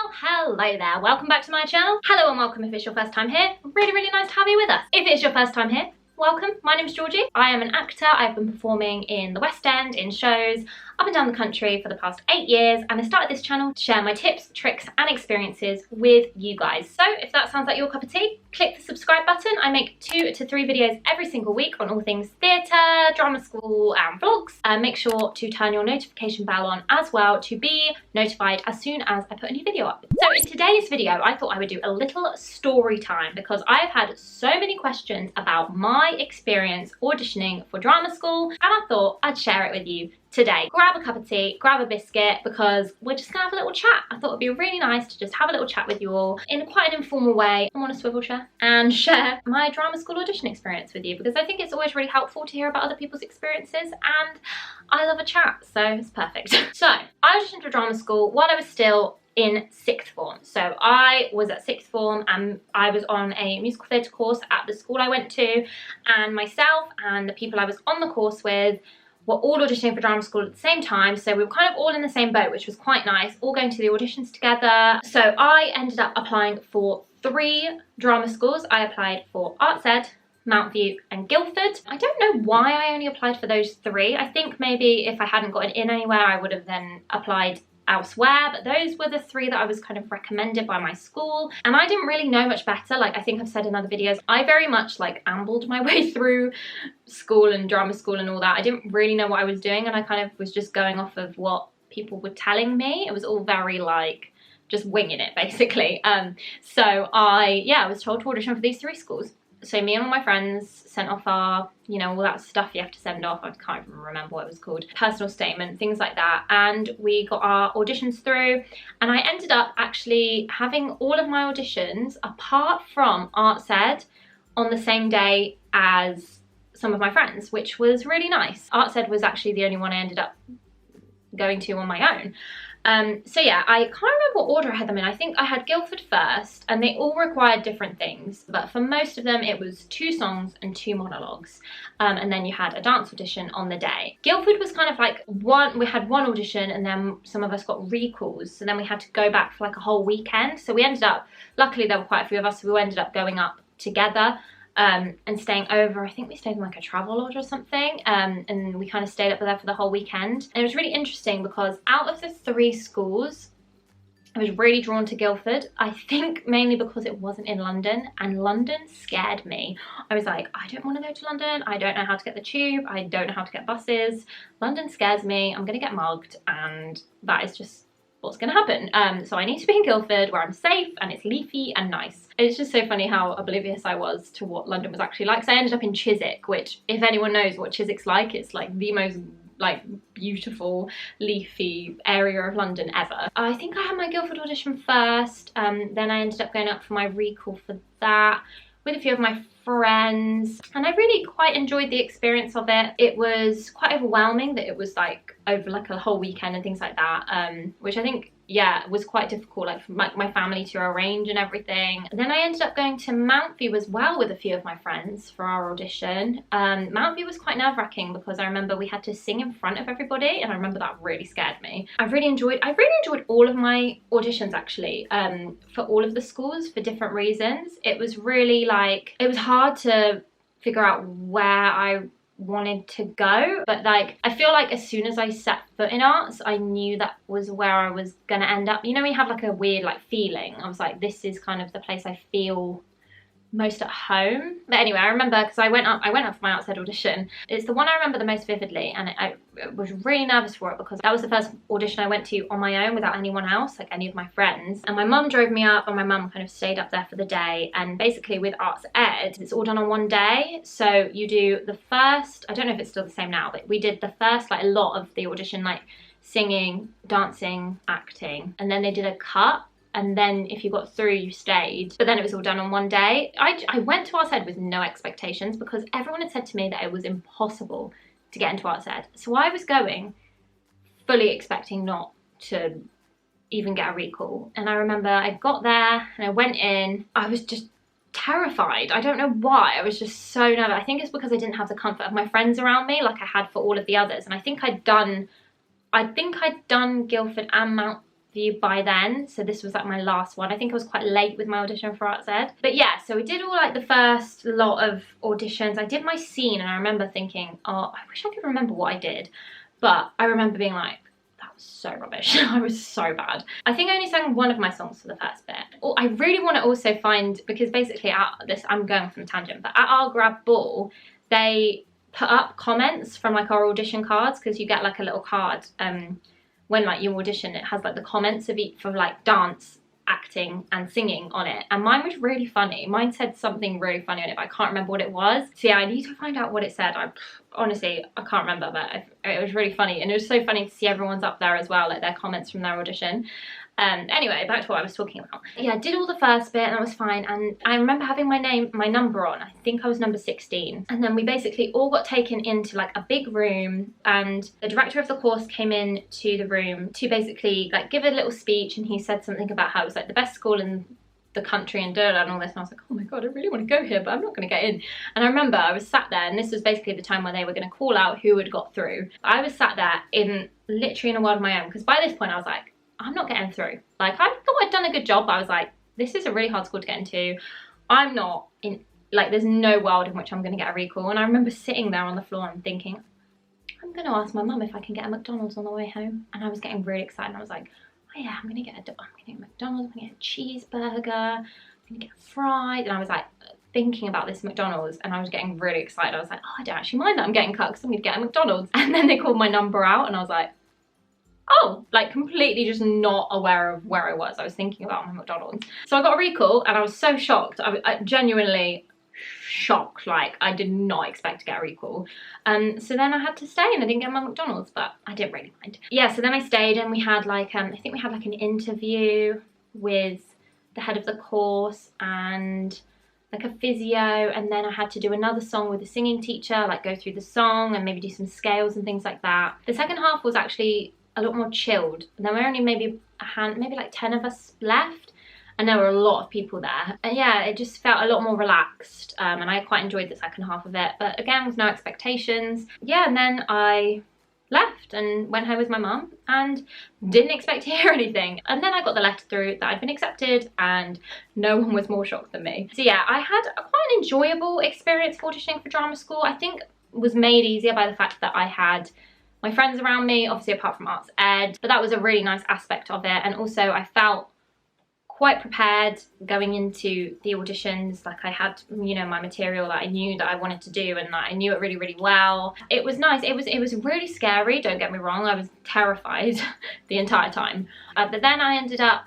Well, hello there, welcome back to my channel. Hello and welcome if it's your first time here. Really nice to have you with us. If it's your first time here, welcome. My name is Georgie. I am an actor. I've been performing in the West End, in shows, up and down the country for the past 8 years, and I started this channel to share my tips, tricks and experiences with you guys. So if that sounds like your cup of tea, click the subscribe button. I make 2 to 3 videos every single week on all things theatre, drama school and vlogs. Make sure to turn your notification bell on as well to be notified as soon as I put a new video up. So in today's video, I thought I would do a little story time because I've had so many questions about my experience auditioning for drama school, and I thought I'd share it with you today. Grab a cup of tea, grab a biscuit, because we're just gonna have a little chat. I thought it'd be really nice to just have a little chat with you all in quite an informal way. I'm on a swivel chair and share my drama school audition experience with you, because I think it's always really helpful to hear about other people's experiences, and I love a chat, so it's perfect. So I auditioned for drama school while I was still in 6th form. So I was at 6th form and I was on a musical theatre course at the school I went to, and myself and the people I was on the course with were all auditioning for drama school at the same time, so we were kind of all in the same boat, which was quite nice, all going to the auditions together. So I ended up applying for 3 drama schools. I applied for ArtsEd, Mount View and Guildford. I don't know why I only applied for those 3. I think maybe if I hadn't gotten in anywhere I would have then applied elsewhere, but those were the 3 that I was kind of recommended by my school, and I didn't really know much better. Like I think I've said in other videos, I very much like ambled my way through school and drama school and all that. I didn't really know what I was doing, and I kind of was just going off of what people were telling me. It was all very like just winging it basically. So I was told to audition for these 3 schools. So me and all my friends sent off our, you know, all that stuff you have to send off. I can't even remember what it was called. Personal statement, things like that. And we got our auditions through, and I ended up actually having all of my auditions, apart from ArtsEd, on the same day as some of my friends, which was really nice. ArtsEd was actually the only one I ended up going to on my own. So yeah, I can't remember what order I had them in. I think I had Guildford first, and they all required different things, but for most of them it was 2 songs and 2 monologues, and then you had a dance audition on the day. Guildford was kind of like we had 1 audition, and then some of us got recalls, so then we had to go back for like a whole weekend. So we ended up, luckily there were quite a few of us, so we ended up going up together and staying over. I think we stayed in like a travel lodge or something, and we kind of stayed up there for the whole weekend. And it was really interesting because out of the 3 schools, I was really drawn to Guildford. I think mainly because it wasn't in London, and London scared me. I was like, I don't want to go to London. I don't know how to get the tube. I don't know how to get buses. London scares me. I'm gonna get mugged, and that is just what's gonna happen. So I need to be in Guildford where I'm safe and it's leafy and nice. It's just so funny how oblivious I was to what London was actually like. So I ended up in Chiswick, which if anyone knows what Chiswick's like, it's like the most like beautiful leafy area of London ever. I think I had my Guildford audition first, then I ended up going up for my recall for that with a few of my friends, and I really quite enjoyed the experience of it. It was quite overwhelming that it was like over like a whole weekend and things like that, which I think, yeah, was quite difficult, like for my family to arrange and everything. And then I ended up going to Mount View as well with a few of my friends for our audition. Mount View was quite nerve-wracking because I remember we had to sing in front of everybody, and I remember that really scared me. I really enjoyed all of my auditions actually, for all of the schools for different reasons. It was really like, it was hard to figure out where I wanted to go, but like I feel like as soon as I set foot in arts, I knew that was where I was gonna end up. You know, we have like a weird like feeling. I was like, this is kind of the place I feel most at home. But anyway, I remember because I went up for my ArtsEd audition. It's the one I remember the most vividly, and I was really nervous for it because that was the first audition I went to on my own without anyone else, like any of my friends. And my mum drove me up, and my mum kind of stayed up there for the day. And basically with ArtsEd, it's all done on one day. So you do the first, I don't know if it's still the same now, but we did the first like a lot of the audition, like singing, dancing, acting, and then they did a cut. And then if you got through, you stayed. But then it was all done on one day. I went to ArtsEd with no expectations because everyone had said to me that it was impossible to get into ArtsEd. So I was going fully expecting not to even get a recall. And I remember I got there and I went in. I was just terrified. I don't know why. I was just so nervous. I think it's because I didn't have the comfort of my friends around me like I had for all of the others. And I think I'd done Guildford and Mount interview by then, so this was like my last one. I think I was quite late with my audition for ArtsEd. But yeah, so we did all like the first lot of auditions. I did my scene and I remember thinking, oh, I wish I could remember what I did. But I remember being like, that was so rubbish. I was so bad. I think I only sang one of my songs for the first bit. I really want to also find, because basically I'm going from a tangent, but at our grad ball, they put up comments from like our audition cards, because you get like a little card when like you audition. It has like the comments of each for like dance, acting and singing on it, and mine was really funny. Mine said something really funny on it, but I can't remember what it was. So yeah, I need to find out what it said. Honestly, I can't remember, but it was really funny, and it was so funny to see everyone's up there as well, like their comments from their audition. Anyway, back to what I was talking about. Yeah, I did all the first bit and that was fine, and I remember having my number on. I think I was number 16, and then we basically all got taken into like a big room, and the director of the course came in to the room to basically like give a little speech, and he said something about how it was like the best school in the country and and all this, and I was like, oh my god, I really want to go here, but I'm not going to get in. And I remember I was sat there, and this was basically the time where they were going to call out who had got through. I was sat there in literally in a world of my own, because by this point I was like, I'm not getting through. Like, I thought I'd done a good job, but I was like, this is a really hard school to get into. I'm not in, like, there's no world in which I'm going to get a recall. And I remember sitting there on the floor and thinking, I'm going to ask my mum if I can get a McDonald's on the way home. And I was getting really excited. And I was like, oh yeah, I'm going to get a McDonald's, I'm going to get a cheeseburger, I'm going to get fries. And I was like thinking about this McDonald's, and I was getting really excited. I was like, oh, I don't actually mind that I'm getting cut, because I'm going to get a McDonald's. And then they called my number out, and I was like, oh, like completely just not aware of where I was. I was thinking about my McDonald's. So I got a recall, and I was so shocked. I genuinely shocked. Like, I did not expect to get a recall. So then I had to stay, and I didn't get my McDonald's, but I didn't really mind. Yeah, so then I stayed, and we had like, I think we had like an interview with the head of the course and like a physio, and then I had to do another song with a singing teacher, like go through the song and maybe do some scales and things like that. The second half was actually a lot more chilled. There were only maybe like 10 of us left, and there were a lot of people there. And yeah, it just felt a lot more relaxed, and I quite enjoyed the second half of it. But again, with no expectations. Yeah, and then I left and went home with my mum and didn't expect to hear anything. And then I got the letter through that I'd been accepted, and no one was more shocked than me. So yeah, I had a quite an enjoyable experience auditioning for drama school. I think it was made easier by the fact that I had my friends around me, obviously apart from ArtsEd, but that was a really nice aspect of it. And also I felt quite prepared going into the auditions. Like, I had, you know, my material that I knew that I wanted to do, and that I knew it really, really well. It was nice. It was really scary, don't get me wrong. I was terrified the entire time. But then I ended up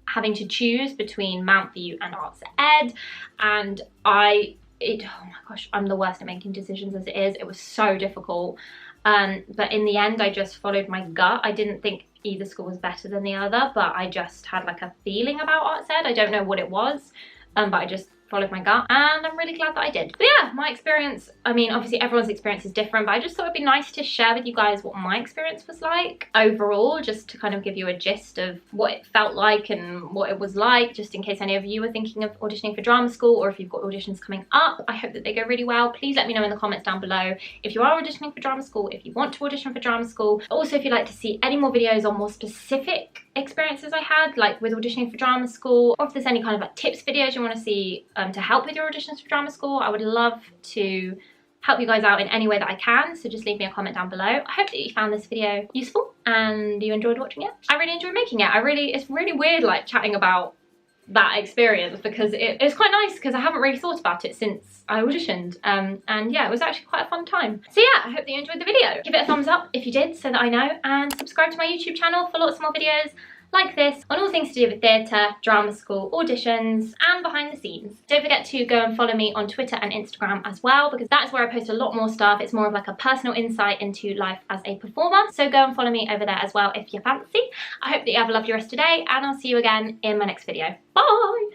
having to choose between Mountview and ArtsEd, and oh my gosh, I'm the worst at making decisions as it is. It was so difficult. But in the end, I just followed my gut. I didn't think either school was better than the other, but I just had like a feeling about ArtsEd. I don't know what it was, but I just followed my gut, and I'm really glad that I did. But yeah, my experience, I mean, obviously everyone's experience is different, but I just thought it'd be nice to share with you guys what my experience was like overall, just to kind of give you a gist of what it felt like and what it was like, just in case any of you are thinking of auditioning for drama school, or if you've got auditions coming up. I hope that they go really well. Please let me know in the comments down below if you are auditioning for drama school, if you want to audition for drama school. Also, if you'd like to see any more videos on more specific experiences I had, like with auditioning for drama school, or if there's any kind of like tips videos you want to see to help with your auditions for drama school, I would love to help you guys out in any way that I can. So just leave me a comment down below. I hope that you found this video useful and you enjoyed watching it. I really enjoyed making it. It's really weird like chatting about that experience, because it's quite nice, because I haven't really thought about it since I auditioned, and yeah, it was actually quite a fun time. So yeah, I hope that you enjoyed the video. Give it a thumbs up if you did, so that I know, and subscribe to my YouTube channel for lots more videos like this on all things to do with theatre, drama school, auditions, and behind the scenes. Don't forget to go and follow me on Twitter and Instagram as well, because that's where I post a lot more stuff. It's more of like a personal insight into life as a performer, so go and follow me over there as well if you fancy. I hope that you have a lovely rest of the day, and I'll see you again in my next video. Bye!